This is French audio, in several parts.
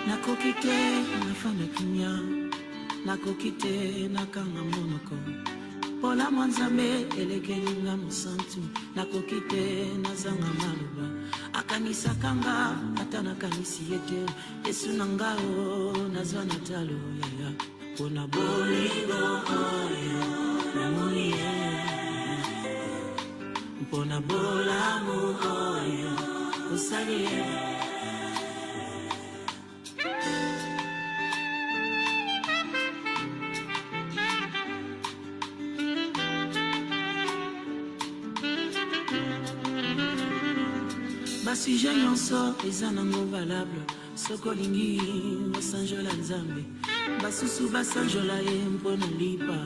nakoki te nafanda kimia, nakoki te nakanga monoko. Pola mwanzambe elekelinga musantu, nakoki te nazanga maluba. Akanisakanga ata nakanisi yete, Yesu nangao nazwa natalo yaya. Pona bolingo oyo namoni ye, pona bolamu oyo osali ye. Basuje nyonso eza nango valable, soko lingi basanjola nzambe. Basusu basanjola ye mpona lipa,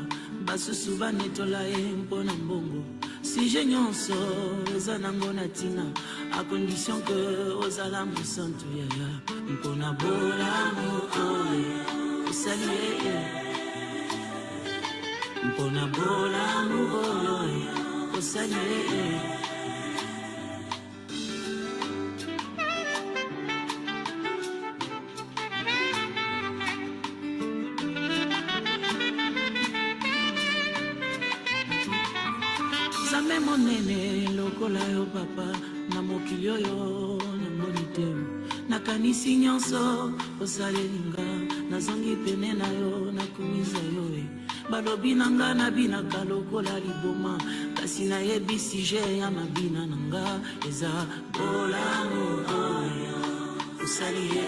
basusu banetola ye mpona mbongo. Suje nyonso eza nango na tina, a condition que ozala mosantu yaya. Mpona bolamu oyo osali ye, mpona bolamu oyo osali ye. Zame monene lokola yo papa, na mokili oyo namoni te. Nakanisi nyonso osalelinga, nazongi pene na yo nakumisa yo e. Balobi nanga nabinaka lokola liboma, kasi nayebi sije ya mabina nanga eza bolamu oyo osali ye,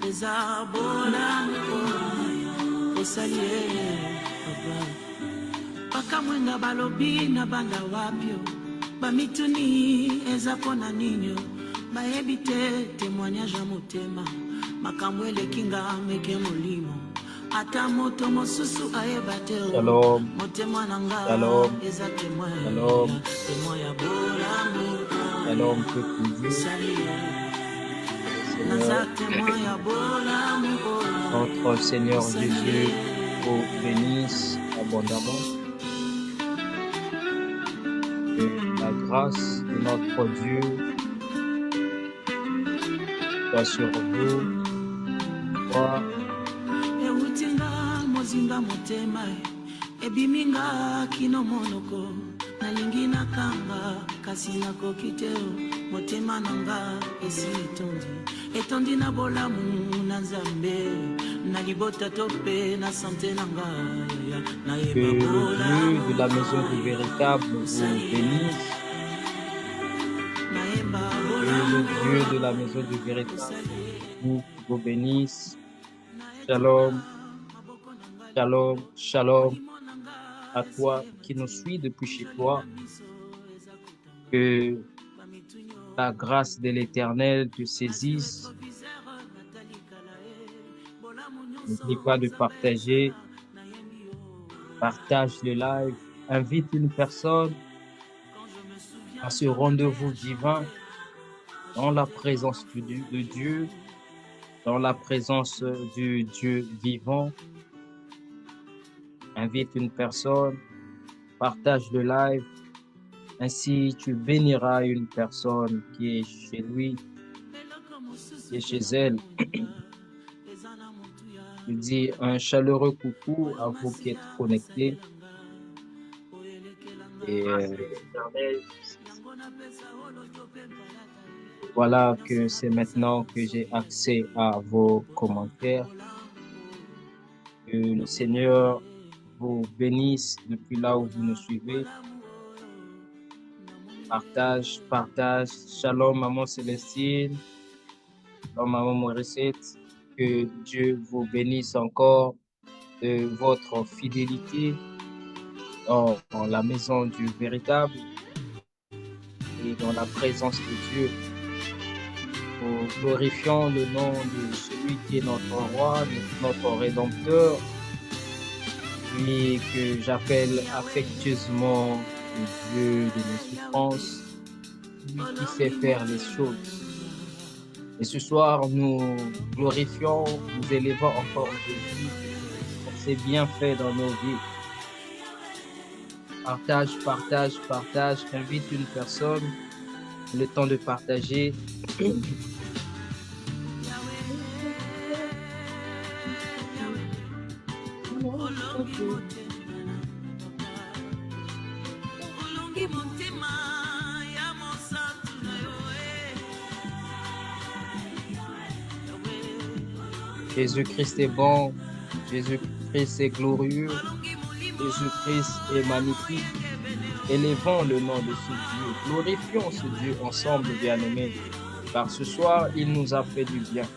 eza bolamu oyo osali ye papa. Paka mwenga balobi na banda wapyo, bamituni eza pona ninyo, bayebi te témoignage ya motema, makambo elekinga meke molimo. Ata moto mosusu ayeba te o, motema nanga eza témoin, témoin ya bolamu oyo osali ye. Naza témoin ya bolamu oyo. Notre Seigneur Jésus vous bénisse abondamment. Que la grâce de notre Dieu soit sur vous. Toi, eutinga mozinga motema ebiminga kino monoko, nalingi nakanga kasi nakoki te motema nanga esi etondi na bolamu na nzambe, na libota tope na sante nanga na que le Dieu de la maison du véritable vous bénisse. Que le Dieu de la maison du véritable vous bénisse. Shalom, shalom, shalom à toi qui nous suis depuis chez toi. Que la grâce de l'Éternel te saisisse. N'oublie pas de partager. Partage le live. Invite une personne à ce rendez-vous divin dans la présence de Dieu, dans la présence du Dieu vivant. Invite une personne, partage le live. Ainsi, tu béniras une personne qui est chez lui, qui est chez elle. Je dis un chaleureux coucou à vous qui êtes connectés. Et voilà que c'est maintenant que j'ai accès à vos commentaires. Que le Seigneur vous bénisse depuis là où vous nous suivez. Partage, partage. Shalom, maman Célestine. Shalom, maman Morissette. Que Dieu vous bénisse encore de votre fidélité dans la maison du véritable et dans la présence de Dieu. Nous glorifions le nom de celui qui est notre roi, notre rédempteur, lui que j'appelle affectueusement le Dieu de mes souffrances, lui qui sait faire les choses. Et ce soir, nous glorifions, nous élevons encore Jésus pour ses bienfaits dans nos vies. Partage, partage, partage. Invite une personne. Le temps de partager. Jésus-Christ est bon, Jésus-Christ est glorieux, Jésus-Christ est magnifique. Élevons le nom de ce Dieu, glorifions ce Dieu ensemble, bien-aimés, car ce soir, il nous a fait du bien.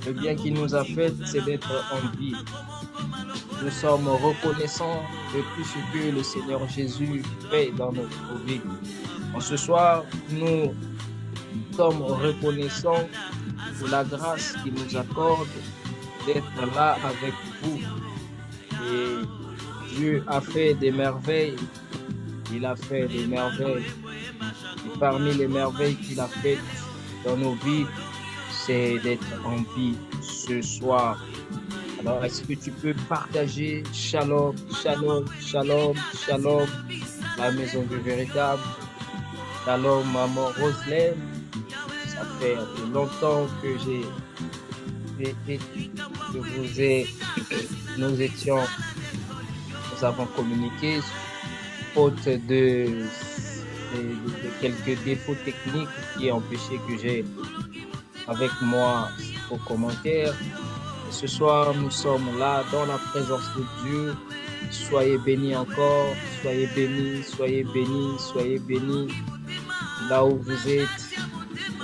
Le bien qu'il nous a fait, c'est d'être en vie. Nous sommes reconnaissants de tout ce que le Seigneur Jésus fait dans notre vie. En ce soir, nous sommes reconnaissants pour la grâce qu'il nous accorde d'être là avec vous. Et Dieu a fait des merveilles. Il a fait des merveilles. Et parmi les merveilles qu'il a faites dans nos vies, c'est d'être en vie ce soir. Alors, est-ce que tu peux partager Shalom, Shalom, Shalom, Shalom, la maison du véritable. Shalom, maman Roselaine. Ça fait longtemps que nous avons communiqué, faute de quelques défauts techniques qui ont empêché que j'ai avec moi vos commentaires. Ce soir, nous sommes là dans la présence de Dieu. Soyez bénis encore, soyez bénis, soyez bénis, soyez bénis. Là où vous êtes,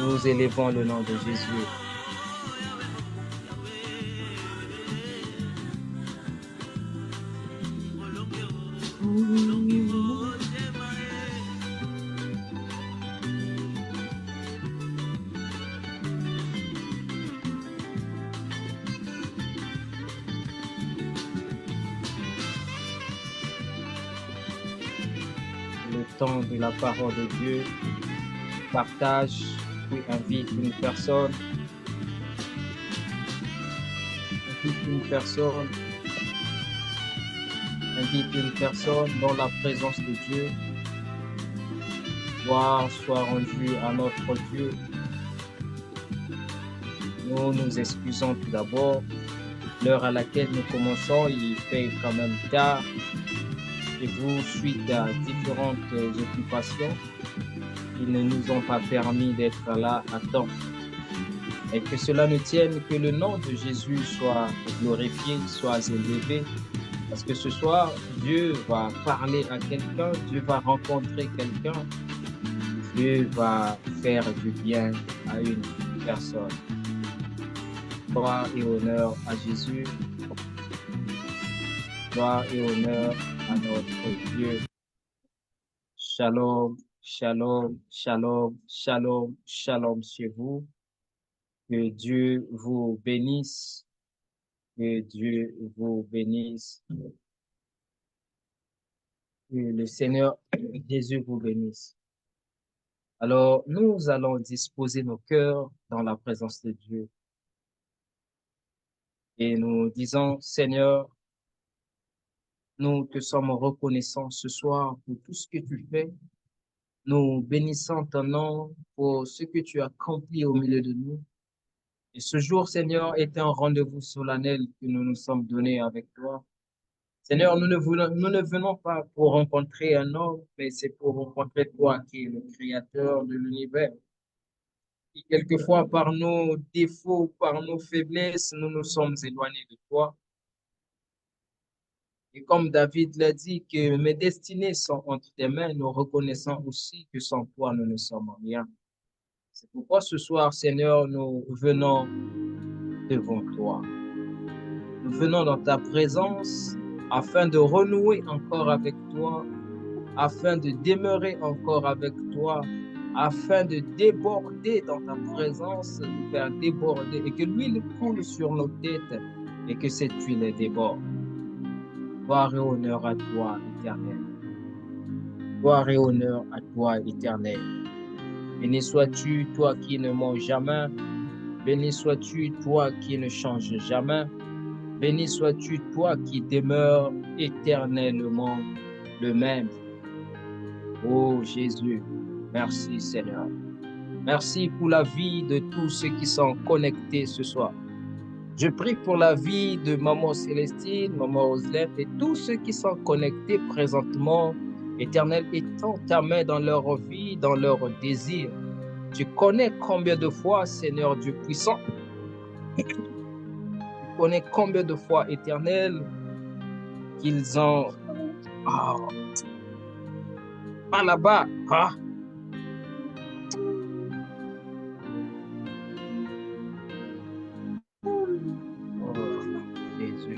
nous élevons le nom de Jésus. Le temps de la parole de Dieu, partage, puis invite une personne. Invite une personne dans la présence de Dieu. Gloire soit rendue à notre Dieu. Nous nous excusons tout d'abord. L'heure à laquelle nous commençons, il fait quand même tard. Et vous, suite à différentes occupations, ils ne nous ont pas permis d'être là à temps. Et que cela ne tienne, que le nom de Jésus soit glorifié, soit élevé. Parce que ce soir, Dieu va parler à quelqu'un, Dieu va rencontrer quelqu'un, Dieu va faire du bien à une personne. Gloire et honneur à Jésus. Gloire et honneur à notre Dieu. Shalom, shalom, shalom, shalom, shalom chez vous. Que Dieu vous bénisse. Que Dieu vous bénisse. Que le Seigneur Jésus vous bénisse. Alors, nous allons disposer nos cœurs dans la présence de Dieu. Et nous disons, Seigneur, nous te sommes reconnaissants ce soir pour tout ce que tu fais. Nous bénissons ton nom pour ce que tu as accompli au milieu de nous. Et ce jour, Seigneur, est un rendez-vous solennel que nous nous sommes donnés avec toi. Seigneur, nous ne venons pas pour rencontrer un homme, mais c'est pour rencontrer toi qui es le créateur de l'univers. Et quelquefois, par nos défauts, par nos faiblesses, nous nous sommes éloignés de toi. Et comme David l'a dit, que mes destinées sont entre tes mains, nous reconnaissons aussi que sans toi, nous ne sommes rien. C'est pourquoi ce soir, Seigneur, nous venons devant toi. Nous venons dans ta présence afin de renouer encore avec toi, afin de demeurer encore avec toi, afin de déborder dans ta présence, de faire déborder et que l'huile coule sur nos têtes et que cette huile déborde. Gloire et honneur à toi, éternel. Gloire et honneur à toi, éternel. Béni sois-tu, toi qui ne manges jamais. Béni sois-tu, toi qui ne changes jamais. Béni sois-tu, toi qui demeures éternellement le même. Oh Jésus, merci Seigneur. Merci pour la vie de tous ceux qui sont connectés ce soir. Je prie pour la vie de Maman Célestine, Maman Roselette et tous ceux qui sont connectés présentement. Éternel, étends ta main dans leur vie, dans leurs désirs. Tu connais combien de fois, Seigneur Dieu puissant, tu connais combien de fois, Éternel, qu'ils ont... Ah, pas là-bas. Ah. Oh, Jésus.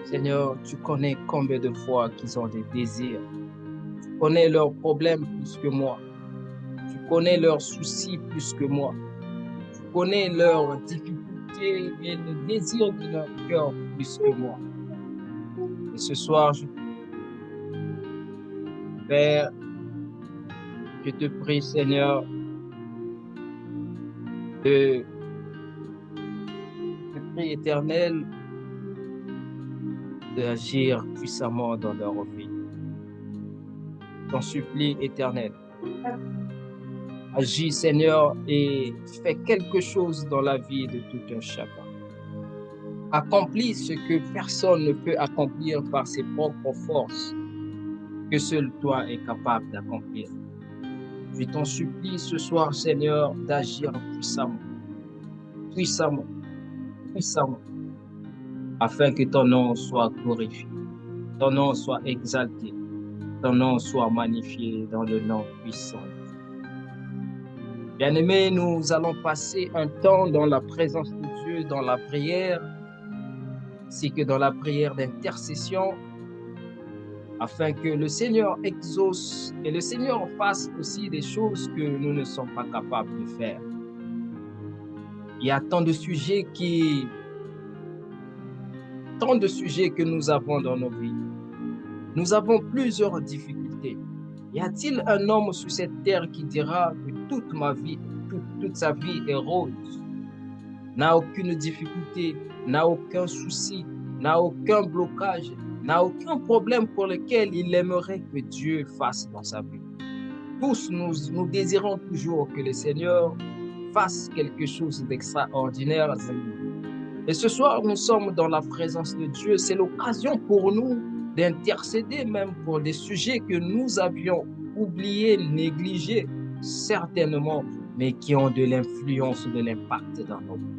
Seigneur, tu connais combien de fois qu'ils ont des désirs. Tu connais leurs problèmes plus que moi. Tu connais leurs soucis plus que moi. Tu connais leurs difficultés et le désir de leur cœur plus que moi. Et ce soir, Père, je te prie, Seigneur, je te prie, Éternel, d'agir puissamment dans leur vie. T'en supplie, Éternel. Agis, Seigneur, et fais quelque chose dans la vie de tout un chacun. Accomplis ce que personne ne peut accomplir par ses propres forces, que seul toi es capable d'accomplir. Je t'en supplie ce soir, Seigneur, d'agir puissamment, puissamment, puissamment, afin que ton nom soit glorifié, ton nom soit exalté, ton nom soit magnifié dans le nom puissant. Bien-aimés, nous allons passer un temps dans la présence de Dieu, dans la prière, ainsi que dans la prière d'intercession, afin que le Seigneur exauce et le Seigneur fasse aussi des choses que nous ne sommes pas capables de faire. Il y a tant de sujets que nous avons dans nos vies. Nous avons plusieurs difficultés. Y a-t-il un homme sur cette terre qui dira que toute ma vie, toute sa vie est rose, n'a aucune difficulté, n'a aucun souci, n'a aucun blocage, n'a aucun problème pour lequel il aimerait que Dieu fasse dans sa vie? Tous, nous désirons toujours que le Seigneur fasse quelque chose d'extraordinaire. Et ce soir, nous sommes dans la présence de Dieu. C'est l'occasion pour nous d'intercéder même pour des sujets que nous avions oubliés, négligés, certainement, mais qui ont de l'influence, de l'impact dans nos vies.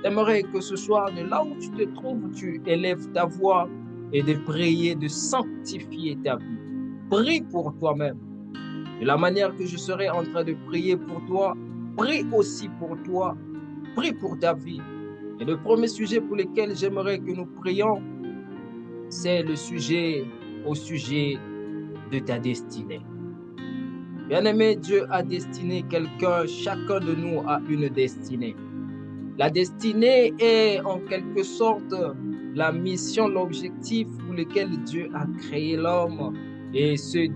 J'aimerais que ce soir, de là où tu te trouves, tu élèves ta voix et de prier, de sanctifier ta vie. Prie pour toi-même. De la manière que je serai en train de prier pour toi, prie aussi pour toi, prie pour ta vie. Et le premier sujet pour lequel j'aimerais que nous prions, c'est le sujet au sujet de ta destinée. Bien-aimé, Dieu a destiné quelqu'un, chacun de nous a une destinée. La destinée est en quelque sorte la mission, l'objectif pour lequel Dieu a créé l'homme et ce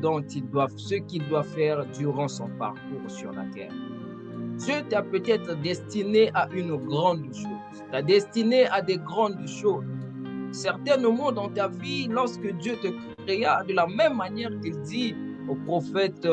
qu'il doit faire durant son parcours sur la terre. Dieu t'a peut-être destiné à une grande chose, t'a destiné à des grandes choses. Certainement dans ta vie, lorsque Dieu te créa, de la même manière qu'il dit au prophète,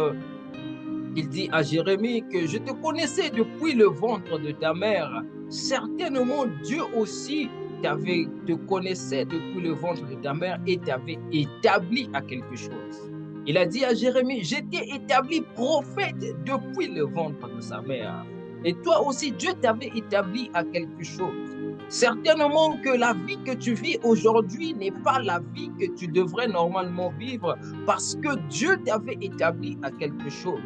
il dit à Jérémie que je te connaissais depuis le ventre de ta mère. Certainement Dieu aussi te connaissait depuis le ventre de ta mère et t'avait établi à quelque chose. Il a dit à Jérémie, je t'ai établi prophète depuis le ventre de sa mère. Et toi aussi, Dieu t'avait établi à quelque chose. Certainement que la vie que tu vis aujourd'hui n'est pas la vie que tu devrais normalement vivre parce que Dieu t'avait établi à quelque chose.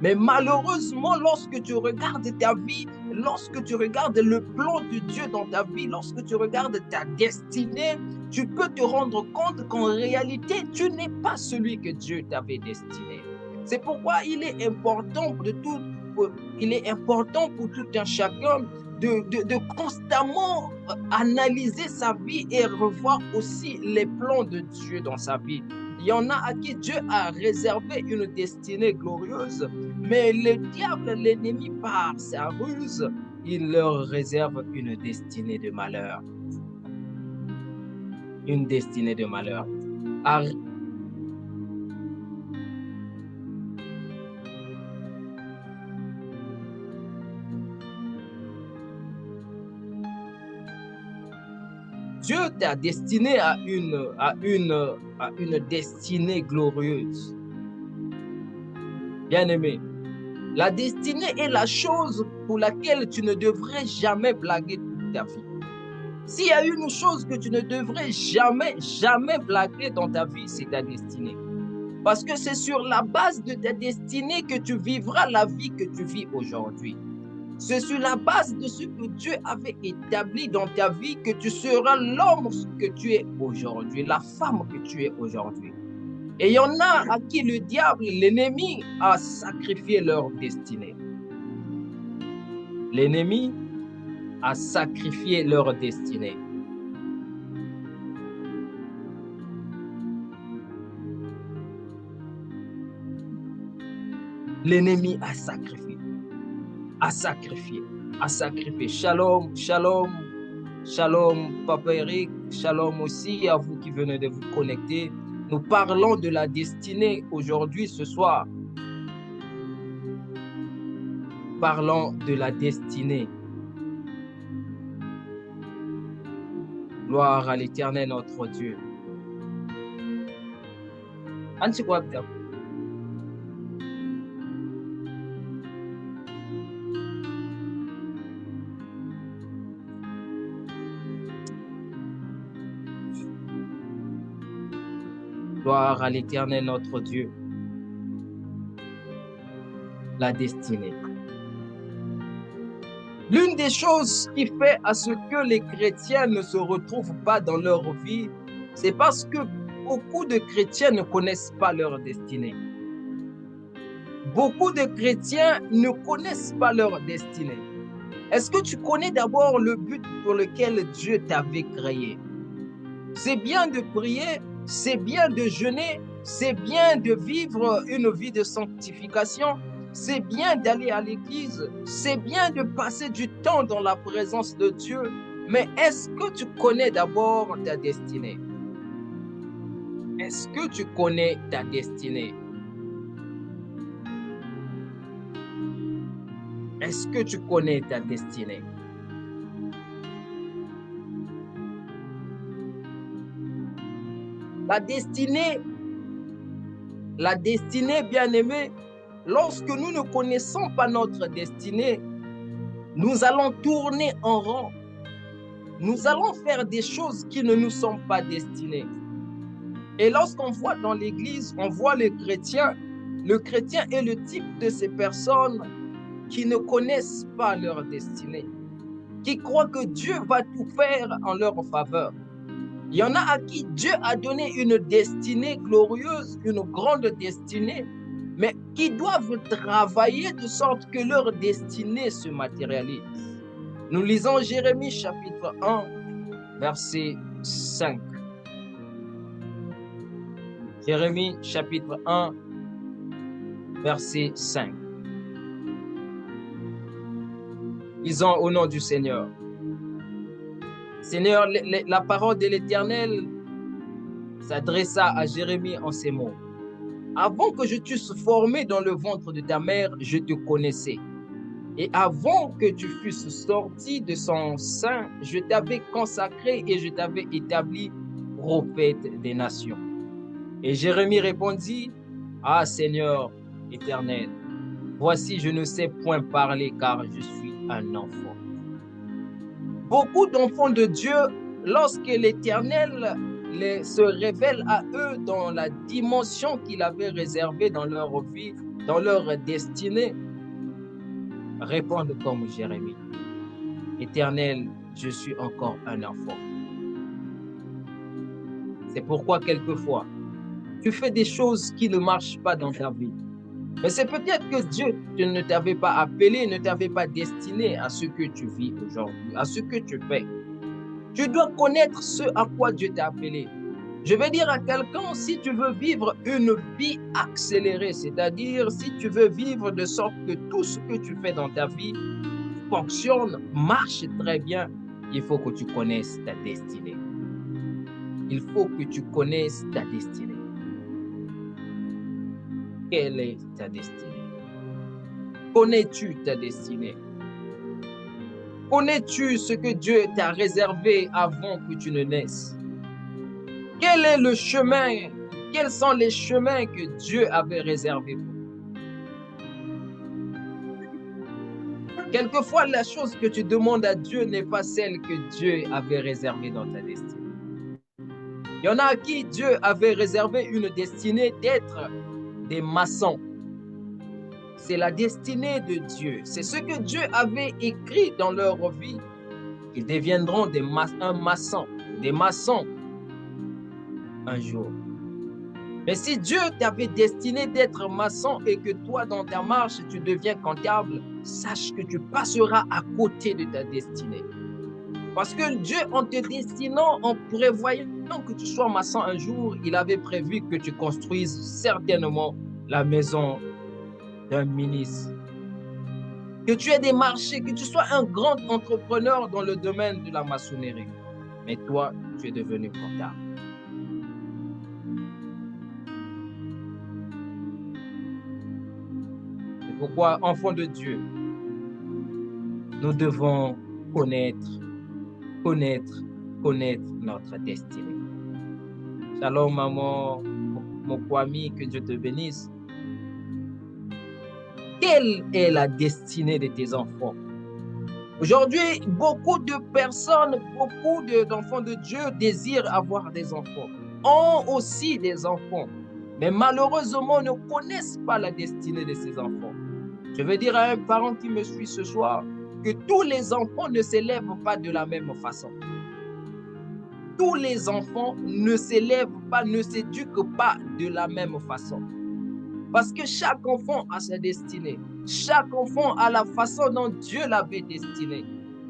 Mais malheureusement, lorsque tu regardes ta vie, lorsque tu regardes le plan de Dieu dans ta vie, lorsque tu regardes ta destinée, tu peux te rendre compte qu'en réalité, tu n'es pas celui que Dieu t'avait destiné. C'est pourquoi il est important pour tout un chacun de constamment analyser sa vie et revoir aussi les plans de Dieu dans sa vie. Il y en a à qui Dieu a réservé une destinée glorieuse, mais le diable, l'ennemi, par sa ruse, il leur réserve une destinée de malheur. Une destinée de malheur. Dieu t'a destiné à une destinée glorieuse. Bien-aimé, la destinée est la chose pour laquelle tu ne devrais jamais blaguer toute ta vie. S'il y a une chose que tu ne devrais jamais, jamais blaguer dans ta vie, c'est ta destinée. Parce que c'est sur la base de ta destinée que tu vivras la vie que tu vis aujourd'hui. C'est sur la base de ce que Dieu avait établi dans ta vie que tu seras l'homme que tu es aujourd'hui, la femme que tu es aujourd'hui. Et il y en a à qui le diable, l'ennemi, a sacrifié leur destinée. L'ennemi a sacrifié leur destinée. L'ennemi a sacrifié. Shalom, shalom, shalom, Papa Eric, shalom aussi à vous qui venez de vous connecter. Nous parlons de la destinée aujourd'hui, ce soir. Parlons de la destinée. Gloire à l'Éternel, notre Dieu. Gloire à l'Éternel, notre Dieu. La destinée. L'une des choses qui fait à ce que les chrétiens ne se retrouvent pas dans leur vie, c'est parce que beaucoup de chrétiens ne connaissent pas leur destinée. Beaucoup de chrétiens ne connaissent pas leur destinée. Est-ce que tu connais d'abord le but pour lequel Dieu t'avait créé? C'est bien de prier, c'est bien de jeûner, c'est bien de vivre une vie de sanctification, c'est bien d'aller à l'église, c'est bien de passer du temps dans la présence de Dieu, mais est-ce que tu connais d'abord ta destinée? Est-ce que tu connais ta destinée? Est-ce que tu connais ta destinée? La destinée, bien-aimée, lorsque nous ne connaissons pas notre destinée, nous allons tourner en rond. Nous allons faire des choses qui ne nous sont pas destinées. Et lorsqu'on voit dans l'Église, on voit le chrétien est le type de ces personnes qui ne connaissent pas leur destinée, qui croient que Dieu va tout faire en leur faveur. Il y en a à qui Dieu a donné une destinée glorieuse, une grande destinée, mais qui doivent travailler de sorte que leur destinée se matérialise. Nous lisons Jérémie chapitre 1, verset 5. Jérémie chapitre 1, verset 5. Lisons au nom du Seigneur. Seigneur, la parole de l'Éternel s'adressa à Jérémie en ces mots. Avant que je t'eusse formé dans le ventre de ta mère, je te connaissais. Et avant que tu fusses sorti de son sein, je t'avais consacré et je t'avais établi prophète des nations. Et Jérémie répondit, ah Seigneur éternel, voici je ne sais point parler car je suis un enfant. Beaucoup d'enfants de Dieu, lorsque l'Éternel se révèle à eux dans la dimension qu'il avait réservée dans leur vie, dans leur destinée, répondent comme Jérémie. Éternel, je suis encore un enfant. C'est pourquoi quelquefois, tu fais des choses qui ne marchent pas dans ta vie. Mais c'est peut-être que Dieu ne t'avait pas appelé, ne t'avait pas destiné à ce que tu vis aujourd'hui, à ce que tu fais. Tu dois connaître ce à quoi Dieu t'a appelé. Je vais dire à quelqu'un, si tu veux vivre une vie accélérée, c'est-à-dire si tu veux vivre de sorte que tout ce que tu fais dans ta vie fonctionne, marche très bien, il faut que tu connaisses ta destinée. Il faut que tu connaisses ta destinée. Quelle est ta destinée? Connais-tu ta destinée? Connais-tu ce que Dieu t'a réservé avant que tu ne naisses? Quel est le chemin? Quels sont les chemins que Dieu avait réservés pour toi? Quelquefois, la chose que tu demandes à Dieu n'est pas celle que Dieu avait réservée dans ta destinée. Il y en a à qui Dieu avait réservé une destinée d'être des maçons. C'est la destinée de Dieu. C'est ce que Dieu avait écrit dans leur vie. Ils deviendront des maçons un jour. Mais si Dieu t'avait destiné d'être maçon et que toi, dans ta marche, tu deviens comptable, sache que tu passeras à côté de ta destinée. Parce que Dieu, en te destinant, en prévoyant que tu sois maçon un jour, il avait prévu que tu construises certainement la maison d'un ministre. Que tu aies des marchés, que tu sois un grand entrepreneur dans le domaine de la maçonnerie. Mais toi, tu es devenu comptable. C'est pourquoi, enfants de Dieu, nous devons connaître notre destinée. Shalom, maman, mon Kwame, que Dieu te bénisse. Quelle est la destinée de tes enfants? Aujourd'hui, beaucoup de personnes, beaucoup d'enfants de Dieu désirent avoir des enfants, ont aussi des enfants, mais malheureusement ne connaissent pas la destinée de ces enfants. Je veux dire à un parent qui me suit ce soir que tous les enfants ne s'élèvent pas de la même façon. Tous les enfants ne s'élèvent pas, ne s'éduquent pas de la même façon. Parce que chaque enfant a sa destinée. Chaque enfant a la façon dont Dieu l'avait destiné.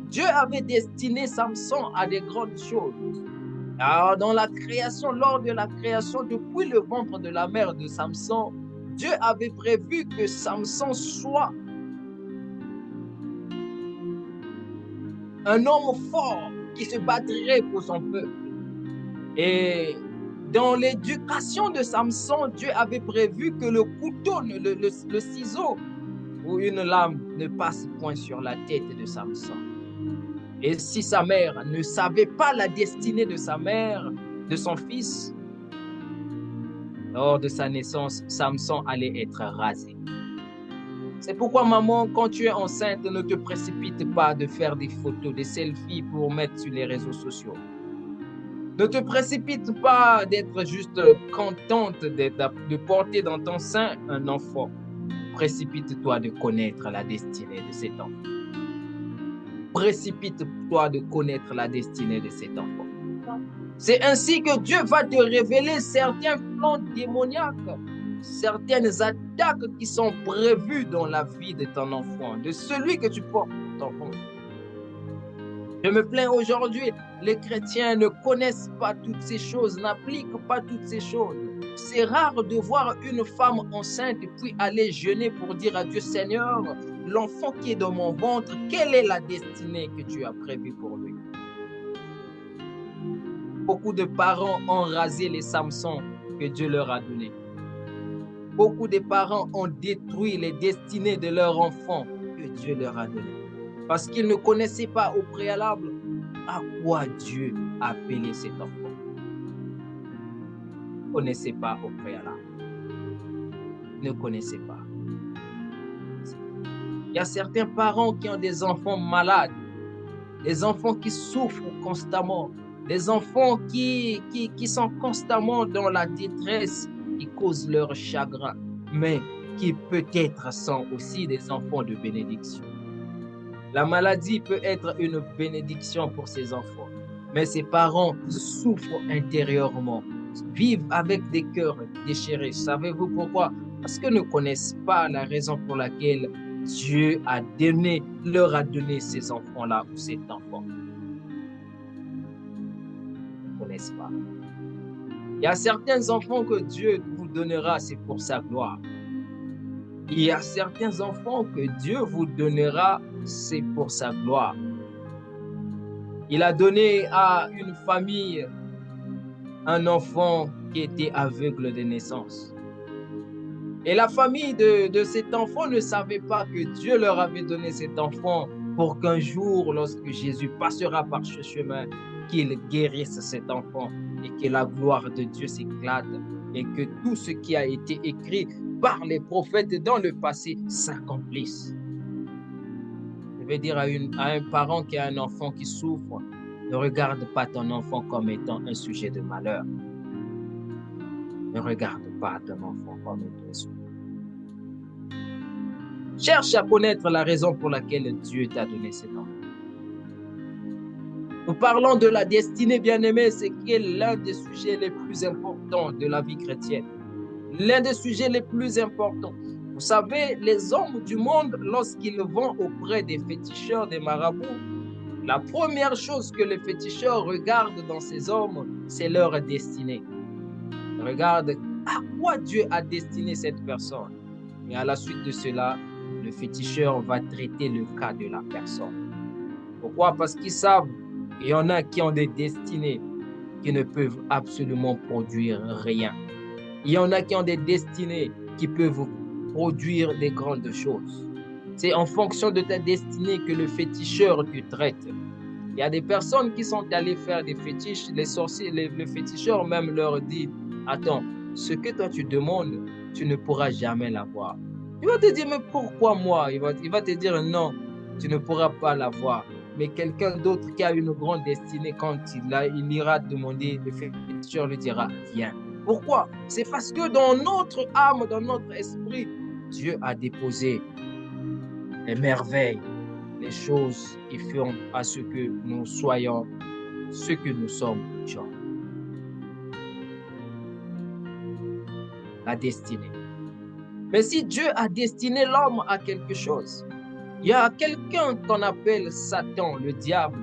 Dieu avait destiné Samson à des grandes choses. Alors, dans la création, lors de la création, depuis le ventre de la mère de Samson, Dieu avait prévu que Samson soit un homme fort qui se battrait pour son peuple. Et dans l'éducation de Samson, Dieu avait prévu que le couteau, le ciseau ou une lame ne passe point sur la tête de Samson. Et si sa mère ne savait pas la destinée de sa mère, de son fils, lors de sa naissance, Samson allait être rasé. C'est pourquoi, maman, quand tu es enceinte, ne te précipite pas de faire des photos, des selfies pour mettre sur les réseaux sociaux. Ne te précipite pas d'être juste contente de porter dans ton sein un enfant. Précipite-toi de connaître la destinée de cet enfant. Précipite-toi de connaître la destinée de cet enfant. C'est ainsi que Dieu va te révéler certains plans démoniaques, certaines attaques qui sont prévues dans la vie de ton enfant, de celui que tu portes dans ton enfant. Je me plains aujourd'hui, les chrétiens ne connaissent pas toutes ces choses, n'appliquent pas toutes ces choses. C'est rare de voir une femme enceinte puis aller jeûner pour dire à Dieu, Seigneur, l'enfant qui est dans mon ventre, quelle est la destinée que tu as prévue pour lui? Beaucoup de parents ont rasé les Samsons que Dieu leur a donnés. Beaucoup de parents ont détruit les destinées de leurs enfants que Dieu leur a donnés. Parce qu'ils ne connaissaient pas au préalable à quoi Dieu a appelé cet enfant. Ne connaissaient pas au préalable. Ne connaissaient pas. Il y a certains parents qui ont des enfants malades, des enfants qui souffrent constamment, des enfants qui sont constamment dans la détresse, qui causent leur chagrin, mais qui peut-être sont aussi des enfants de bénédiction. La maladie peut être une bénédiction pour ces enfants, mais ces parents souffrent intérieurement, vivent avec des cœurs déchirés. Savez-vous pourquoi? Parce qu'ils ne connaissent pas la raison pour laquelle Dieu leur a donné ces enfants-là ou cet enfant. Ils ne connaissent pas. Il y a certains enfants que Dieu vous donnera, c'est pour sa gloire. Il y a certains enfants que Dieu vous donnera, c'est pour sa gloire. Il a donné à une famille un enfant qui était aveugle de naissance. Et la famille de cet enfant ne savait pas que Dieu leur avait donné cet enfant pour qu'un jour, lorsque Jésus passera par ce chemin, qu'il guérisse cet enfant et que la gloire de Dieu s'éclate et que tout ce qui a été écrit par les prophètes dans le passé s'accomplisse. Je vais dire à un parent qui a un enfant qui souffre, ne regarde pas ton enfant comme étant un sujet de malheur. Ne regarde pas ton enfant comme étant un sujet. Cherche à connaître la raison pour laquelle Dieu t'a donné cet enfant. Nous parlons de la destinée, bien-aimée, c'est qui est l'un des sujets les plus importants de la vie chrétienne. L'un des sujets les plus importants. Vous savez, les hommes du monde, lorsqu'ils vont auprès des féticheurs, des marabouts, la première chose que les féticheurs regardent dans ces hommes, c'est leur destinée. Ils regardent à quoi Dieu a destiné cette personne. Et à la suite de cela, le féticheur va traiter le cas de la personne. Pourquoi? Parce qu'ils savent qu'il y en a qui ont des destinées qui ne peuvent absolument produire rien. Il y en a qui ont des destinées qui peuvent produire des grandes choses. C'est en fonction de ta destinée que le féticheur te traite. Il y a des personnes qui sont allées faire des fétiches, les sorciers, le féticheur même leur dit, attends, ce que toi tu demandes, tu ne pourras jamais l'avoir. Il va te dire, mais pourquoi moi? Il va te dire, non, tu ne pourras pas l'avoir. Mais quelqu'un d'autre qui a une grande destinée, quand il ira demander, le féticheur lui dira, viens. Pourquoi? C'est parce que dans notre âme, dans notre esprit, Dieu a déposé les merveilles, les choses qui font à ce que nous soyons ce que nous sommes aujourd'hui. La destinée. Mais si Dieu a destiné l'homme à quelque chose, il y a quelqu'un qu'on appelle Satan, le diable,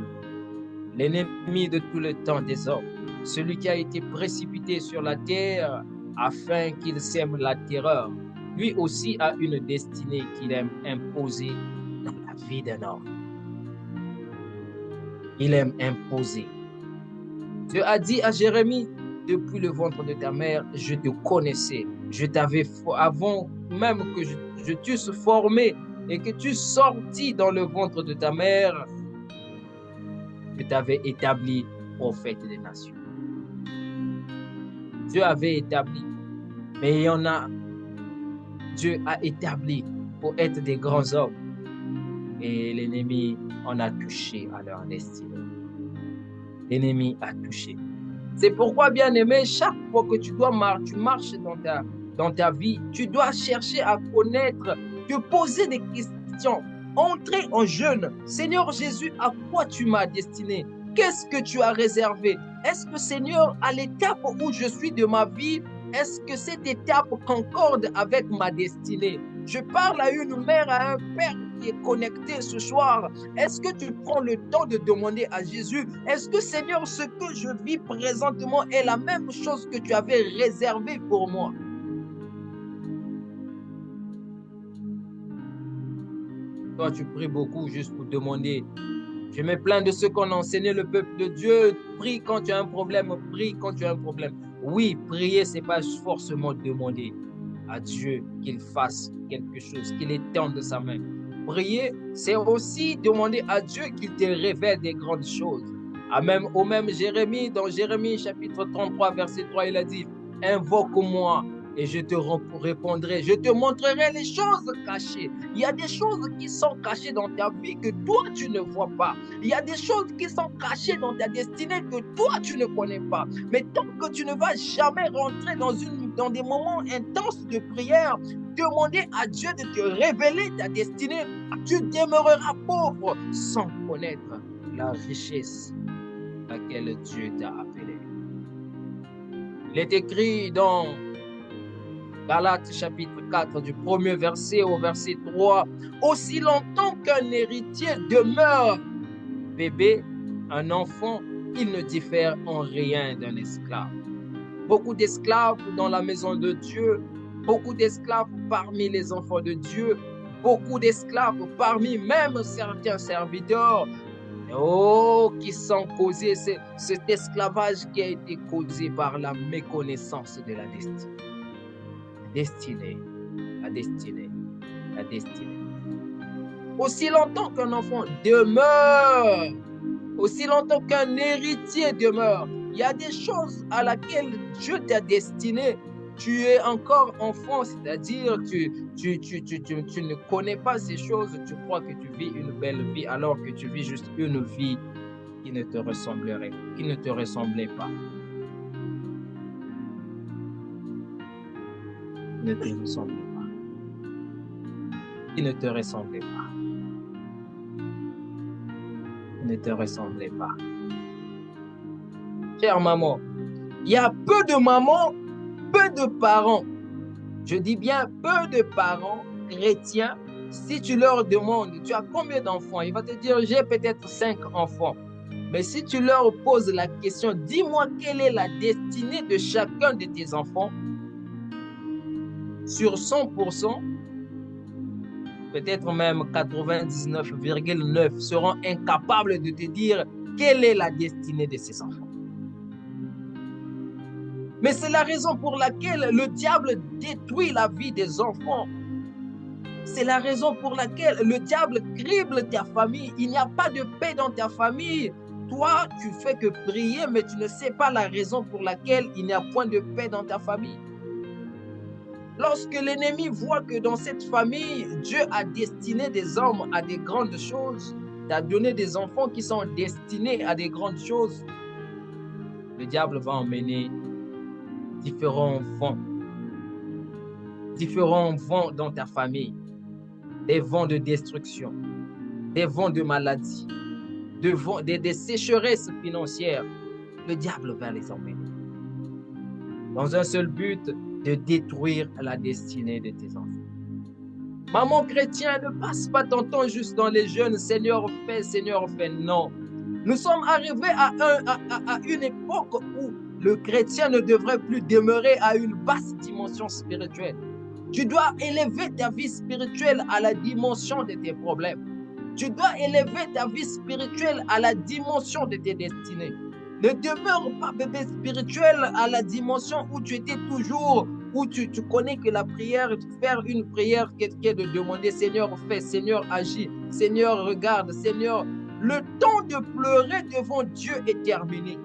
l'ennemi de tout le temps des hommes, celui qui a été précipité sur la terre afin qu'il sème la terreur. Lui aussi a une destinée qu'il aime imposer dans la vie d'un homme. Il aime imposer. Dieu a dit à Jérémie, depuis le ventre de ta mère, je te connaissais. Je t'avais, avant même que je t'eusse formé et que tu sortis dans le ventre de ta mère, je t'avais établi prophète des nations. Dieu avait établi, mais il y en a, Dieu a établi pour être des grands hommes. Et l'ennemi en a touché à leur destinée. L'ennemi a touché. C'est pourquoi, bien-aimé, chaque fois que tu marches dans ta vie, tu dois chercher à connaître, te poser des questions, entrer en jeûne. Seigneur Jésus, à quoi tu m'as destiné? Qu'est-ce que tu as réservé? Est-ce que, Seigneur, à l'étape où je suis de ma vie, est-ce que cette étape concorde avec ma destinée? Je parle à une mère, à un père qui est connecté ce soir. Est-ce que tu prends le temps de demander à Jésus, est-ce que, Seigneur, ce que je vis présentement est la même chose que tu avais réservé pour moi? Toi, tu pries beaucoup juste pour demander. Je me plains de ce qu'on a enseigné le peuple de Dieu. Prie quand tu as un problème, prie quand tu as un problème. Oui, prier, ce n'est pas forcément demander à Dieu qu'il fasse quelque chose, qu'il étende sa main. Prier, c'est aussi demander à Dieu qu'il te révèle des grandes choses. Au même Jérémie, dans Jérémie chapitre 33, verset 3, il a dit, invoque-moi et je te répondrai, je te montrerai les choses cachées. Il y a des choses qui sont cachées dans ta vie que toi tu ne vois pas. Il y a des choses qui sont cachées dans ta destinée que toi tu ne connais pas. Mais tant que tu ne vas jamais rentrer dans des moments intenses de prière, demander à Dieu de te révéler ta destinée, tu demeureras pauvre sans connaître la richesse à laquelle Dieu t'a appelé. Il est écrit dans Galates chapitre 4 du premier verset au verset 3, aussi longtemps qu'un héritier demeure bébé, un enfant, il ne diffère en rien d'un esclave. Beaucoup d'esclaves dans la maison de Dieu, beaucoup d'esclaves parmi les enfants de Dieu, beaucoup d'esclaves parmi même certains serviteurs, qui sont causés, cet esclavage qui a été causé par la méconnaissance de la destinée. La destinée. Aussi longtemps qu'un enfant demeure, aussi longtemps qu'un héritier demeure, il y a des choses à laquelle Dieu t'a destiné. Tu es encore enfant, c'est-à-dire tu ne connais pas ces choses, tu crois que tu vis une belle vie alors que tu vis juste une vie qui ne te ressemblait pas. Ne te ressemblait pas. Qui ne te ressemblait pas. Ne te ressemblait pas. Chère maman, il y a peu de mamans, peu de parents, je dis bien peu de parents chrétiens, si tu leur demandes, tu as combien d'enfants? Il va te dire, j'ai peut-être 5 enfants. Mais si tu leur poses la question, dis-moi quelle est la destinée de chacun de tes enfants, sur 100%, peut-être même 99,9 seront incapables de te dire quelle est la destinée de ces enfants. Mais c'est la raison pour laquelle le diable détruit la vie des enfants. C'est la raison pour laquelle le diable crible ta famille. Il n'y a pas de paix dans ta famille. Toi, tu fais que prier, mais tu ne sais pas la raison pour laquelle il n'y a point de paix dans ta famille. Lorsque l'ennemi voit que dans cette famille, Dieu a destiné des hommes à des grandes choses, t'a donné des enfants qui sont destinés à des grandes choses, le diable va emmener différents vents dans ta famille, des vents de destruction, des vents de maladie, des sécheresses financières. Le diable va les emmener dans un seul but, de détruire la destinée de tes enfants. Maman chrétienne, ne passe pas ton temps juste dans les jeunes, Seigneur fait, non. Nous sommes arrivés à une époque où le chrétien ne devrait plus demeurer à une basse dimension spirituelle. Tu dois élever ta vie spirituelle à la dimension de tes problèmes. Tu dois élever ta vie spirituelle à la dimension de tes destinées. Ne demeure pas, bébé spirituel, à la dimension où tu étais toujours, où tu connais que la prière, faire une prière qui est de demander, Seigneur, fais, Seigneur, agis, Seigneur, regarde, Seigneur. Le temps de pleurer devant Dieu est terminé.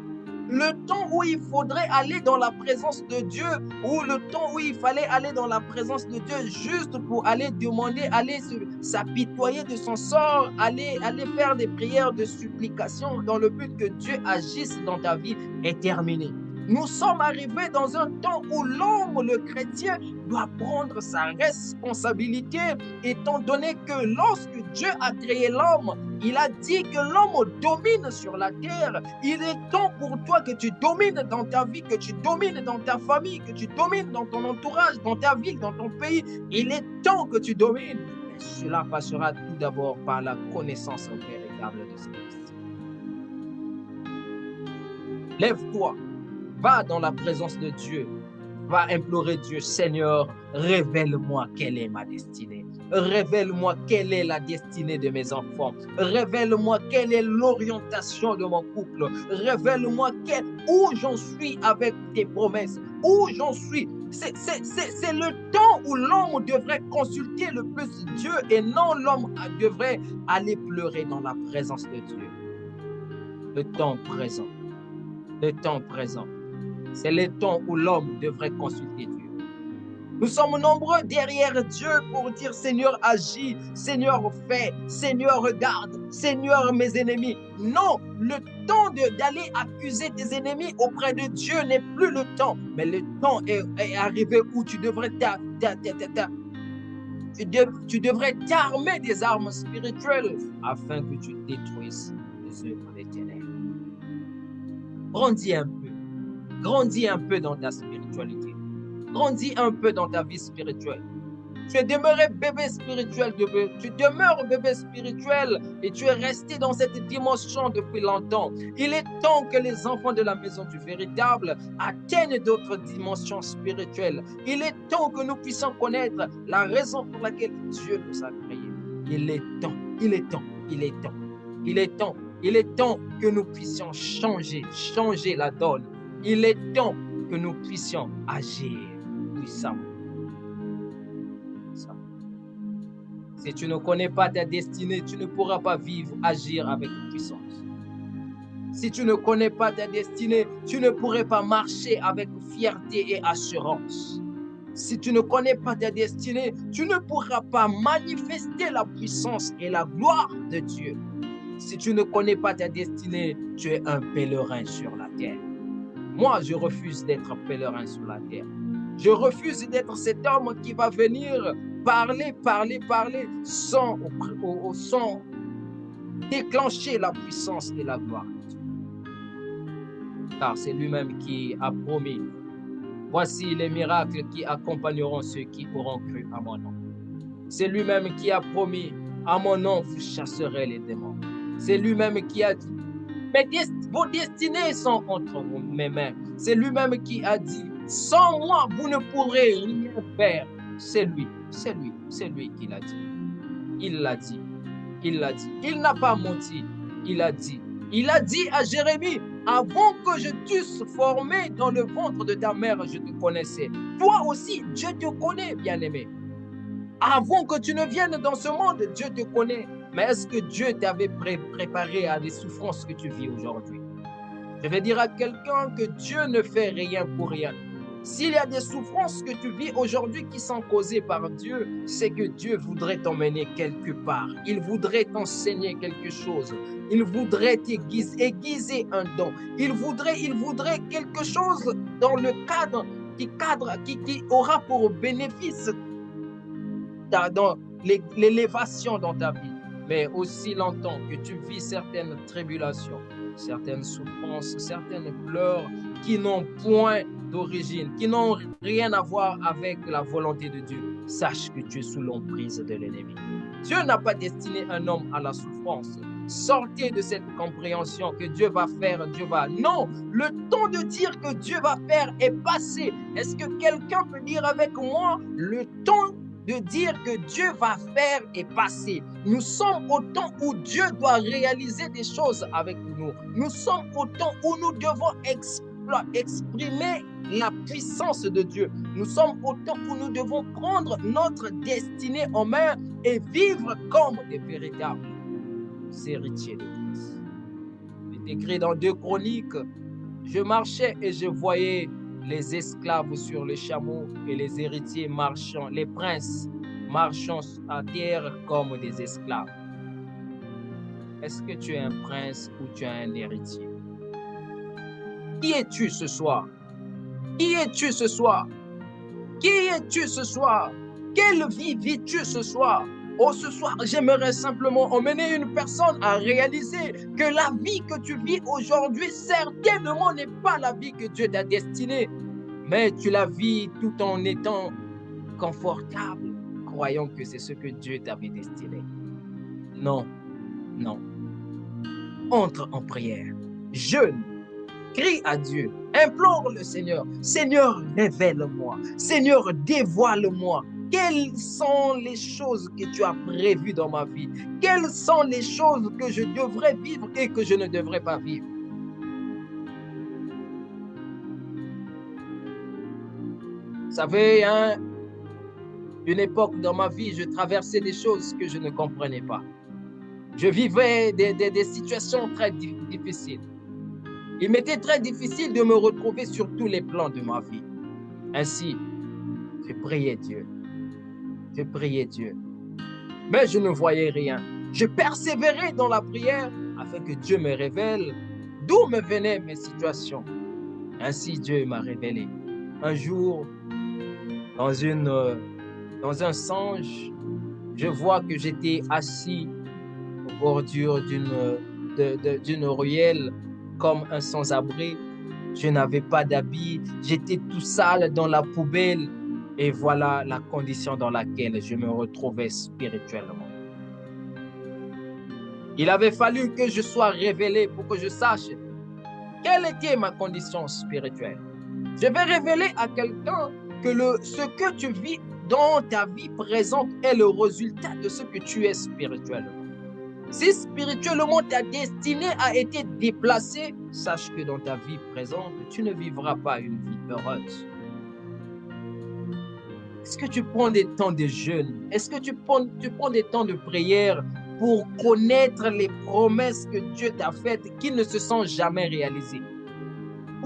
Le temps où il faudrait aller dans la présence de Dieu, ou le temps où il fallait aller dans la présence de Dieu juste pour aller demander, aller s'apitoyer de son sort, aller faire des prières de supplication dans le but que Dieu agisse dans ta vie est terminé. Nous sommes arrivés dans un temps où l'homme, le chrétien, doit prendre sa responsabilité, étant donné que lorsque Dieu a créé l'homme, il a dit que l'homme domine sur la terre. Il est temps pour toi que tu domines dans ta vie, que tu domines dans ta famille, que tu domines dans ton entourage, dans ta ville, dans ton pays. Il est temps que tu domines. Mais cela passera tout d'abord par la connaissance véritable de ce Christ. Lève-toi. Va dans la présence de Dieu, va implorer Dieu, Seigneur, révèle-moi quelle est ma destinée. Révèle-moi quelle est la destinée de mes enfants. Révèle-moi quelle est l'orientation de mon couple. Révèle-moi où j'en suis avec tes promesses. Où j'en suis. C'est le temps où l'homme devrait consulter le plus Dieu et non l'homme devrait aller pleurer dans la présence de Dieu. Le temps présent. Le temps présent. C'est le temps où l'homme devrait consulter Dieu. Nous sommes nombreux derrière Dieu pour dire Seigneur agis, Seigneur fais, Seigneur regarde, Seigneur mes ennemis. Non, le temps d'aller accuser tes ennemis auprès de Dieu n'est plus le temps. Mais le temps est arrivé où tu devrais t'armer des armes spirituelles afin que tu détruises les œuvres des ténèbres. Grandis un peu dans ta spiritualité. Grandis un peu dans ta vie spirituelle. Tu es demeuré bébé spirituel, tu demeures bébé spirituel et tu es resté dans cette dimension depuis longtemps. Il est temps que les enfants de la maison du véritable atteignent d'autres dimensions spirituelles. Il est temps que nous puissions connaître la raison pour laquelle Dieu nous a créés. Il est temps que nous puissions changer la donne. Il est temps que nous puissions agir puissamment. Si tu ne connais pas ta destinée, tu ne pourras pas vivre, agir avec puissance. Si tu ne connais pas ta destinée, tu ne pourrais pas marcher avec fierté et assurance. Si tu ne connais pas ta destinée, tu ne pourras pas manifester la puissance et la gloire de Dieu. Si tu ne connais pas ta destinée, tu es un pèlerin sur la terre. Moi, je refuse d'être un pèlerin sur la terre. Je refuse d'être cet homme qui va venir parler sans déclencher la puissance et la gloire de Dieu. Car c'est lui-même qui a promis. Voici les miracles qui accompagneront ceux qui auront cru à mon nom. C'est lui-même qui a promis, à mon nom vous chasserez les démons. C'est lui-même qui a dit, vos destinées sont entre mes mains. C'est lui-même qui a dit, sans moi vous ne pourrez rien faire. C'est lui qui l'a dit. Il l'a dit. Il n'a pas menti. Il a dit à Jérémie, avant que je t'eusse formé dans le ventre de ta mère, je te connaissais. Toi aussi, Dieu te connaît, bien-aimé. Avant que tu ne viennes dans ce monde, Dieu te connaît. Mais est-ce que Dieu t'avait préparé à des souffrances que tu vis aujourd'hui? Je vais dire à quelqu'un que Dieu ne fait rien pour rien. S'il y a des souffrances que tu vis aujourd'hui qui sont causées par Dieu, c'est que Dieu voudrait t'emmener quelque part. Il voudrait t'enseigner quelque chose. Il voudrait aiguiser un don. Il voudrait quelque chose dans le cadre qui aura pour bénéfice dans l'élévation dans ta vie. Mais aussi longtemps que tu vis certaines tribulations, certaines souffrances, certaines pleurs qui n'ont point d'origine, qui n'ont rien à voir avec la volonté de Dieu, sache que tu es sous l'emprise de l'ennemi. Dieu n'a pas destiné un homme à la souffrance. Sortez de cette compréhension que Dieu va faire, Dieu va. Non, le temps de dire que Dieu va faire est passé. Est-ce que quelqu'un peut dire avec moi, le temps de dire que Dieu va faire est passé. Nous sommes au temps où Dieu doit réaliser des choses avec nous. Nous sommes au temps où nous devons exprimer la puissance de Dieu. Nous sommes au temps où nous devons prendre notre destinée en main et vivre comme des véritables héritiers de Christ. C'est écrit dans 2 Chroniques, je marchais et je voyais les esclaves sur les chameaux et les héritiers marchant, les princes marchant à terre comme des esclaves. Est-ce que tu es un prince ou tu es un héritier? Qui es-tu ce soir? Qui es-tu ce soir? Qui es-tu ce soir? Quelle vie vis-tu ce soir? Oh, ce soir, j'aimerais simplement emmener une personne à réaliser que la vie que tu vis aujourd'hui, certainement n'est pas la vie que Dieu t'a destinée, mais tu la vis tout en étant confortable, croyant que c'est ce que Dieu t'avait destiné. Non, non. Entre en prière, jeûne, crie à Dieu, implore le Seigneur. Seigneur, révèle-moi. Seigneur, dévoile-moi. Quelles sont les choses que tu as prévues dans ma vie? Quelles sont les choses que je devrais vivre et que je ne devrais pas vivre? Vous savez, une époque dans ma vie, je traversais des choses que je ne comprenais pas. Je vivais des situations très difficiles. Il m'était très difficile de me retrouver sur tous les plans de ma vie. Ainsi, je priais Dieu. Je priais Dieu. Mais je ne voyais rien. Je persévérais dans la prière afin que Dieu me révèle d'où me venaient mes situations. Ainsi, Dieu m'a révélé. Un jour, dans un songe, je vois que j'étais assis aux bordures d'une ruelle comme un sans-abri. Je n'avais pas d'habit, j'étais tout sale dans la poubelle. Et voilà la condition dans laquelle je me retrouvais spirituellement. Il avait fallu que je sois révélé pour que je sache quelle était ma condition spirituelle. Je vais révéler à quelqu'un que ce que tu vis dans ta vie présente est le résultat de ce que tu es spirituellement. Si spirituellement ta destinée a été déplacée, sache que dans ta vie présente, tu ne vivras pas une vie heureuse. Est-ce que tu prends des temps de jeûne? Est-ce que tu prends des temps de prière pour connaître les promesses que Dieu t'a faites qui ne se sont jamais réalisées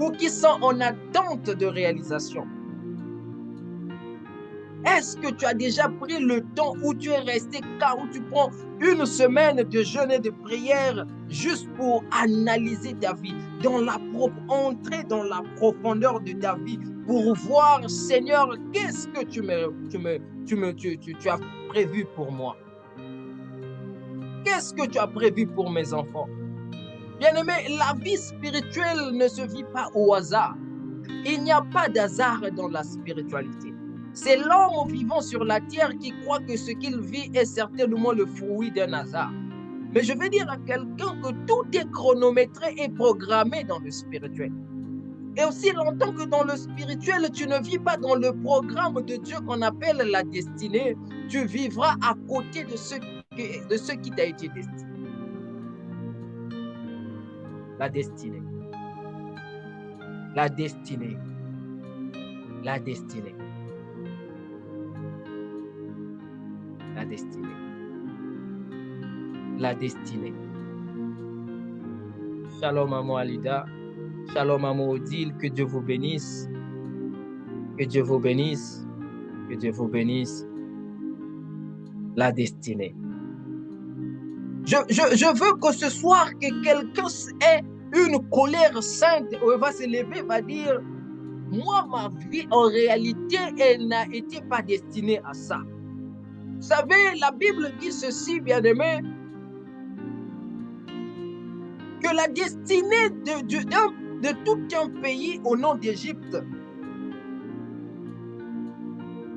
ou qui sont en attente de réalisation? Est-ce que tu as déjà pris le temps où tu es resté où tu prends une semaine de jeûne et de prière juste pour analyser ta vie, entrer dans la profondeur de ta vie pour voir, Seigneur, qu'est-ce que tu as prévu pour moi? Qu'est-ce que tu as prévu pour mes enfants? Bien-aimé, la vie spirituelle ne se vit pas au hasard. Il n'y a pas d'hasard dans la spiritualité. C'est l'homme vivant sur la terre qui croit que ce qu'il vit est certainement le fruit d'un hasard. Mais je vais dire à quelqu'un que tout est chronométré et programmé dans le spirituel. Et aussi longtemps que dans le spirituel, tu ne vis pas dans le programme de Dieu qu'on appelle la destinée, tu vivras à côté de ce qui t'a été destiné. La destinée. La destinée. La destinée. La destinée. La destinée. Shalom maman Alida. Shalom maman Odile. Que Dieu vous bénisse. Que Dieu vous bénisse. Que Dieu vous bénisse. La destinée. Je veux que ce soir que quelqu'un ait une colère sainte, où il va se lever, va dire, moi, ma vie, en réalité, elle n'a été pas destinée à ça. Vous savez, la Bible dit ceci, bien-aimé, que la destinée de tout un pays au nom d'Égypte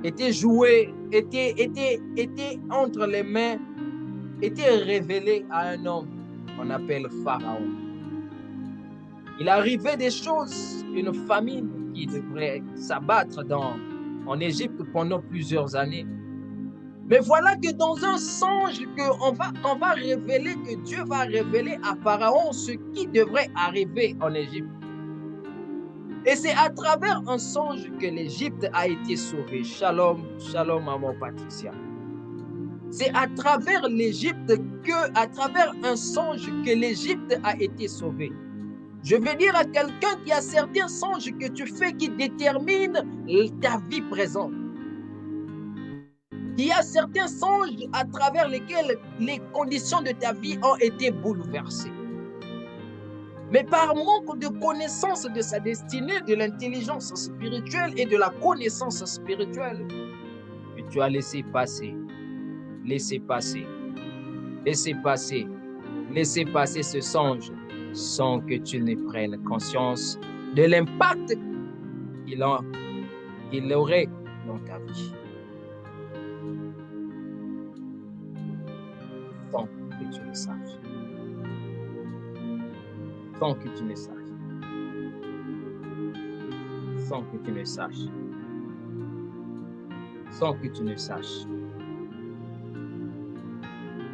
était jouée, était entre les mains, était révélée à un homme qu'on appelle Pharaon. Il arrivait des choses, une famine qui devrait s'abattre en Égypte pendant plusieurs années. Mais voilà que dans un songe qu'on va révéler, que Dieu va révéler à Pharaon ce qui devrait arriver en Égypte. Et c'est à travers un songe que l'Égypte a été sauvée. Shalom, shalom maman Patricia. C'est à travers l'Égypte à travers un songe que l'Égypte a été sauvée. Je veux dire à quelqu'un qu'il y a certains songes que tu fais qui déterminent ta vie présente. Il y a certains songes à travers lesquels les conditions de ta vie ont été bouleversées. Mais par manque de connaissance de sa destinée, de l'intelligence spirituelle et de la connaissance spirituelle, tu as laissé passer. Laissez passer, laissez passer, laissez passer ce songe sans que tu ne prennes conscience de l'impact qu'il aurait dans ta vie. Sans que tu le saches. Sans que tu le saches. Sans que tu le saches. Sans que tu le saches.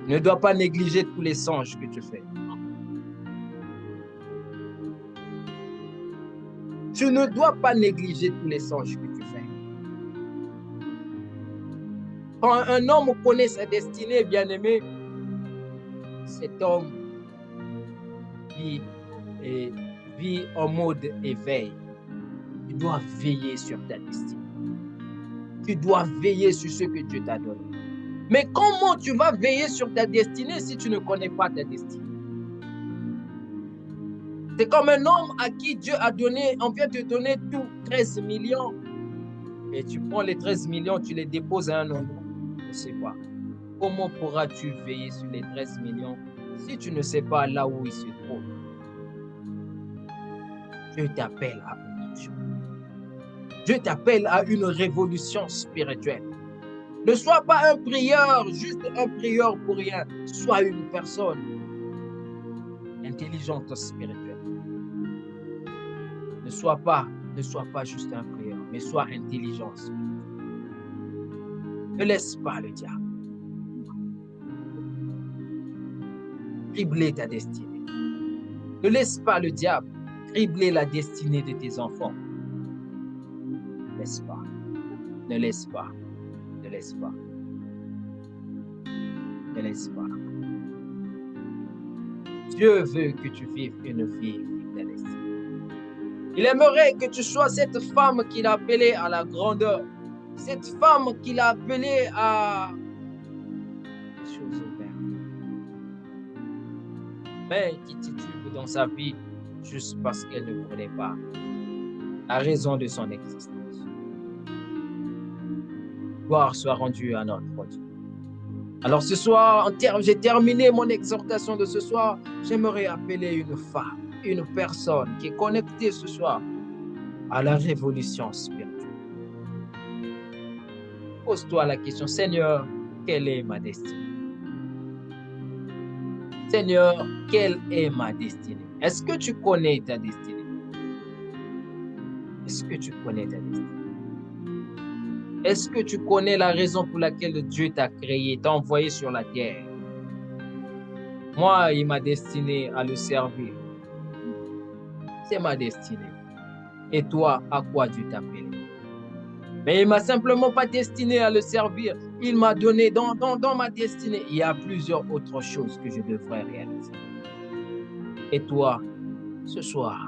Ne dois pas négliger tous les songes que tu fais. Tu ne dois pas négliger tous les songes que tu fais. Quand un homme connaît sa destinée, bien-aimé, cet homme vit en mode éveil. Tu dois veiller sur ta destinée. Tu dois veiller sur ce que Dieu t'a donné. Mais comment tu vas veiller sur ta destinée si tu ne connais pas ta destinée? C'est comme un homme à qui Dieu a donné, on vient te donner tout 13 millions. Et tu prends les 13 millions, tu les déposes à un endroit. Je ne sais pas. Comment pourras-tu veiller sur les 13 millions si tu ne sais pas là où ils se trouvent? Dieu t'appelle à une action. Dieu t'appelle à une révolution spirituelle. Ne sois pas un prieur, juste un prieur pour rien. Sois une personne intelligente spirituelle. Ne sois pas juste un prieur, mais sois intelligent spirituel. Ne laisse pas le diable tribler ta destinée. Ne laisse pas le diable tribler la destinée de tes enfants. Ne laisse pas. Ne laisse pas. Ne laisse pas. Ne laisse pas. Dieu veut que tu vives une vie de destinée. Il aimerait que tu sois cette femme qu'il a appelée à la grandeur. Cette femme qu'il a appelée à des choses ouvertes. Mais qui titube dans sa vie juste parce qu'elle ne connaît pas la raison de son existence. Gloire soit rendue à notre Dieu. Alors ce soir, j'ai terminé mon exhortation de ce soir. J'aimerais appeler une femme, une personne qui est connectée ce soir à la révolution spirituelle. Pose-toi la question, Seigneur, quelle est ma destinée? Seigneur, quelle est ma destinée? Est-ce que tu connais ta destinée? Est-ce que tu connais ta destinée? Est-ce que tu connais la raison pour laquelle Dieu t'a créé, t'a envoyé sur la terre? Moi, il m'a destiné à le servir. C'est ma destinée. Et toi, à quoi Dieu t'a appelé? Mais il m'a simplement pas destiné à le servir. Il m'a donné dans ma destinée. Il y a plusieurs autres choses que je devrais réaliser. Et toi, ce soir,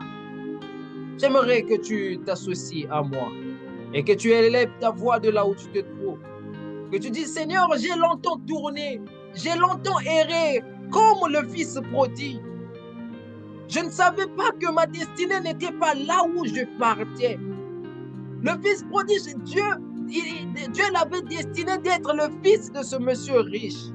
j'aimerais que tu t'associes à moi et que tu élèves ta voix de là où tu te trouves. Que tu dis, Seigneur, j'ai longtemps tourné, j'ai longtemps erré, comme le fils prodigue. Je ne savais pas que ma destinée n'était pas là où je partais. Le fils prodigue, Dieu l'avait destiné d'être le fils de ce monsieur riche.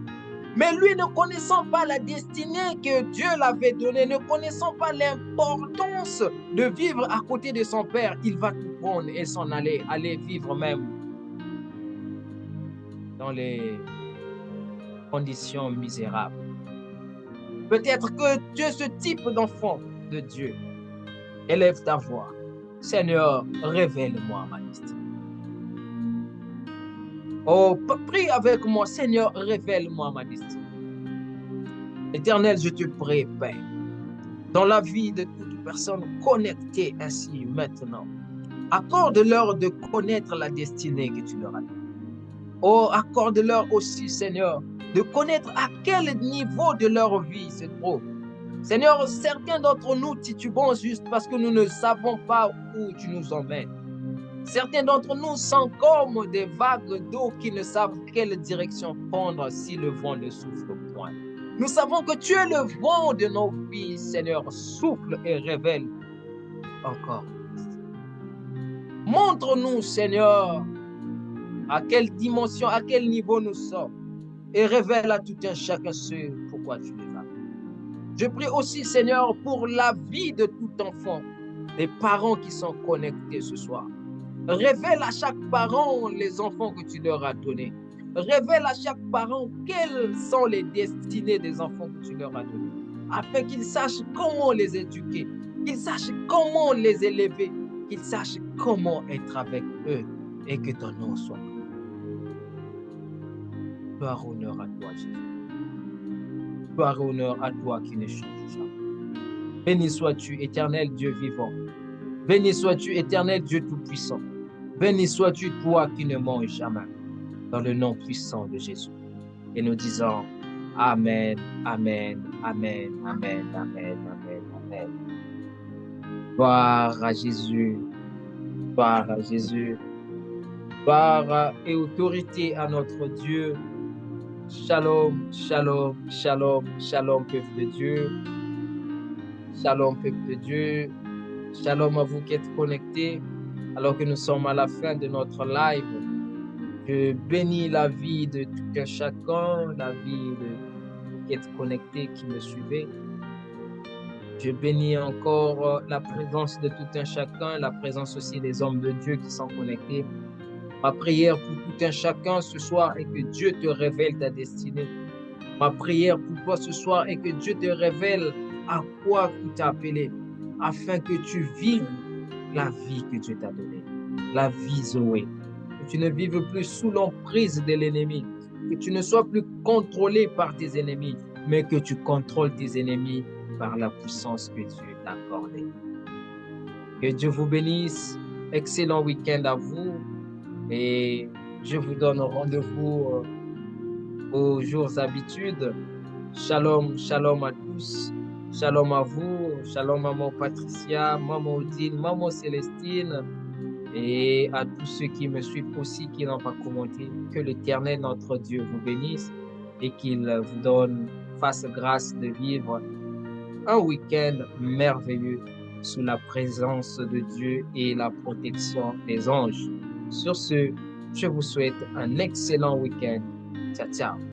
Mais lui, ne connaissant pas la destinée que Dieu l'avait donnée, ne connaissant pas l'importance de vivre à côté de son père, il va tout prendre et s'en aller vivre même dans les conditions misérables. Peut-être que tu es ce type d'enfant de Dieu. Élève ta voix. Seigneur, révèle-moi ma destinée. Oh, prie avec moi, Seigneur, révèle-moi ma destinée. Éternel, je te prie, Père, dans la vie de toute personne connectée ainsi maintenant, accorde-leur de connaître la destinée que tu leur as donnée. Oh, accorde-leur aussi, Seigneur, de connaître à quel niveau de leur vie se trouve. Seigneur, certains d'entre nous titubons juste parce que nous ne savons pas où tu nous emmènes. Certains d'entre nous sont comme des vagues d'eau qui ne savent quelle direction prendre si le vent ne souffle point. Nous savons que tu es le vent de nos vies, Seigneur. Souffle et révèle encore. Montre-nous, Seigneur, à quelle dimension, à quel niveau nous sommes. Et révèle à tout un chacun ce pourquoi tu les as. Je prie aussi, Seigneur, pour la vie de tout enfant, des parents qui sont connectés ce soir. Révèle à chaque parent les enfants que tu leur as donnés. Révèle à chaque parent quelles sont les destinées des enfants que tu leur as donnés, afin qu'ils sachent comment les éduquer, qu'ils sachent comment les élever, qu'ils sachent comment être avec eux et que ton nom soit glorifié. Gloire, honneur à toi, Jésus. Gloire, honneur à toi qui ne change jamais. Béni sois-tu, éternel Dieu vivant. Béni sois-tu, éternel Dieu tout-puissant. Béni sois-tu, toi qui ne manges jamais, dans le nom puissant de Jésus. Et nous disons Amen, Amen, Amen, Amen, Amen, Amen, Amen. Gloire à Jésus, gloire à Jésus, gloire et autorité à notre Dieu. Shalom, shalom, shalom, shalom, peuple de Dieu. Shalom, peuple de Dieu. Shalom à vous qui êtes connectés. Alors que nous sommes à la fin de notre live, je bénis la vie de tout un chacun, la vie de vous qui êtes connectés, qui me suivez. Je bénis encore la présence de tout un chacun, la présence aussi des hommes de Dieu qui sont connectés. Ma prière pour tout un chacun ce soir est que Dieu te révèle ta destinée. Ma prière pour toi ce soir est que Dieu te révèle à quoi il t'a appelé, afin que tu vives la vie que Dieu t'a donnée, la vie Zoé. Que tu ne vives plus sous l'emprise de l'ennemi, que tu ne sois plus contrôlé par tes ennemis, mais que tu contrôles tes ennemis par la puissance que Dieu t'a accordée. Que Dieu vous bénisse. Excellent week-end à vous. Et je vous donne rendez-vous aux jours habitudes. Shalom, shalom à tous. Shalom à vous. Shalom maman Patricia, maman Odile, maman Célestine et à tous ceux qui me suivent aussi, qui n'ont pas commenté. Que l'Éternel, notre Dieu, vous bénisse et qu'il vous donne, fasse grâce de vivre un week-end merveilleux sous la présence de Dieu et la protection des anges. Sur ce, je vous souhaite un excellent week-end. Ciao, ciao.